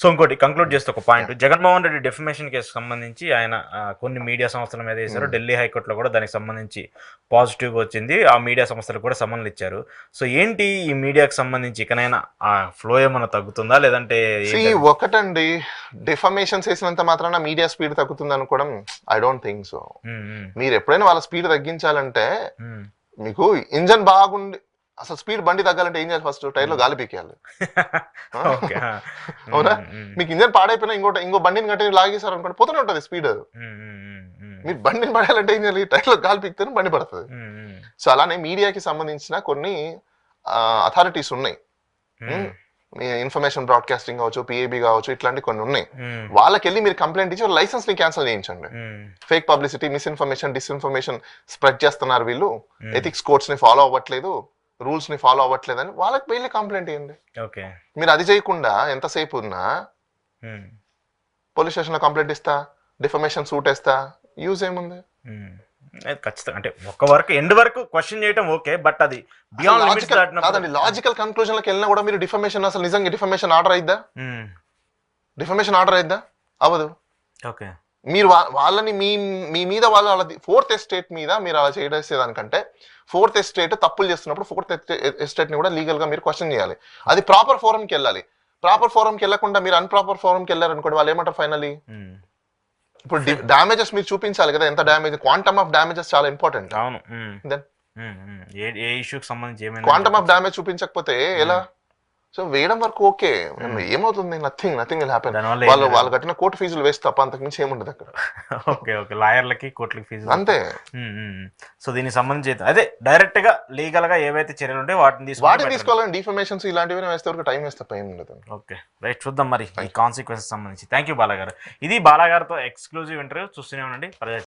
So ఇంకోటి conclude చేస్తే ఒక point, Jaganmohan Reddy defamation case సంబంధించి ఆయన కొన్ని మీడియా సంస్థల మీద వేశారు. ఢిల్లీ హైకోర్టులో కూడా దానికి సంబంధించి పాజిటివ్గా వచ్చింది. ఆ మీడియా సంస్థలకు కూడా సమన్లు ఇచ్చారు. సో ఏంటి ఈ మీడియాకి సంబంధించి ఇకనైనా ఆ ఫ్లో ఏమైనా తగ్గుతుందా లేదంటే ఒకటండి, డిఫమేషన్ చేసినంత మాత్రాన మీడియా స్పీడ్ తగ్గుతుంది అనుకోవడం ఐ డోంట్ థింక్ సో. మీరు ఎప్పుడైనా వాళ్ళ స్పీడ్ తగ్గించాలంటే మీకు ఇంజన్ బాగుండి, అసలు స్పీడ్ బండి తగ్గాలంటే ఏం చేయాలి? ఫస్ట్ టైర్ లో గాలి పీకేయాలి. అవునా? మీకు ఇంజన్ పాడైపోయినా ఇంకో బండిని కట్టి లాగేశారు అనుకోండి, పోతూనే ఉంటుంది స్పీడ్. మీరు బండిని పడాలంటే ఏం చేయాలి? టైర్ లో గాలి పీకితేనే బండి పడుతుంది. సో అలానే మీడియాకి సంబంధించిన కొన్ని అథారిటీస్ ఉన్నాయి. ఇన్ఫర్మేషన్ బ్రాడ్కాస్టింగ్ కావచ్చు, పిఏబి కావచ్చు, ఇట్లాంటి కొన్ని ఉన్నాయి. వాళ్ళకి వెళ్ళి మీరు కంప్లైంట్ ఇచ్చి లైసెన్స్ ని క్యాన్సిల్ చేయించండి. Fake publicity, misinformation, disinformation spread చేస్తున్నారు వీళ్ళు, ఎథిక్స్ కోడ్స్ ని ఫాలో అవ్వట్లేదు, రూల్స్ ని ఫాలో అవ్వట్లేదని వాళ్ళకి వెళ్ళి కంప్లైంట్ ఇవ్వండి. మీరు అది చేయకుండా ఎంతసేపు ఉన్నా పోలీస్ స్టేషన్ లో కంప్లైంట్ ఇస్తా, డిఫమేషన్ సూట్ వేస్తా, యూజ్ ఏముంది? ఖచ్చితంగా అంటే ఒక వరకు ఎండ్ వరకు క్వశ్చన్ చేయడం ఓకే, బట్ అది కాదండి. లాజికల్ కన్క్లూజన్ లకు వెళ్ళినా కూడా మీరు డిఫమేషన్, అసలు నిజంగా డిఫమేషన్ ఆర్డర్ అయిద్దా? డిఫమేషన్ ఆర్డర్ అయిద్దా? అవ్వదు. ఓకే, మీరు వాళ్ళని మీ మీద వాళ్ళది ఫోర్త్ ఎస్టేట్ మీద మీరు అలా చేసేదానికంటే ఫోర్త్ ఎస్టేట్ తప్పులు చేస్తున్నప్పుడు ఫోర్త్ ఎస్టేట్ ని కూడా లీగల్ గా మీరు క్వశ్చన్ చేయాలి. అది ప్రాపర్ ఫోరంకి వెళ్ళాలి. ప్రాపర్ ఫోరంకి వెళ్ళకుండా మీరు అన్ప్రాపర్ ఫోరంకి వెళ్ళారనుకోండి, వాళ్ళు ఏమంటారు ఫైనలీ? ఇప్పుడు డామేజెస్ మీరు చూపించాలి కదా, ఎంత డ్యామేజ్, క్వాంటమ్ ఆఫ్ డామేజెస్ చాలా ఇంపార్టెంట్. అవును. దెన్ ఏ ఇష్యూకి సంబంధించి క్వాంటమ్ ఆఫ్ డామేజ్ చూపించకపోతే ఎలా? సో వేయడం వరకు ఓకే, ఏమవుతుంది? Nothing will happen. వాళ్ళు కట్టిన కోర్టు ఫీజులు వేస్ట్ తప్ప అంతకు మించి ఏముండదు అక్కడ. ఓకే, లాయర్లకి కోర్టులకి ఫీజు అంతే. సో దీనికి సంబంధించి అదే డైరెక్ట్ గా లీగల్ గా ఏవైతే చర్యలు ఉంటాయో వాటిని తీసుకోవాలని డిఫర్మేషన్స్ ఇలాంటివి వేస్తే వరకు టైం వేస్తే తప్ప ఏం ఉండదు. ఓకే, రైట్, చూద్దాం మరి ఈ కాన్సిక్వెన్సెస్ సంబంధించి. థ్యాంక్ యూ బాలాగారు. ఇది బాలాగారితో ఎక్స్క్లూజివ్ ఇంటర్వ్యూ. చూస్తూనే ఉండండి.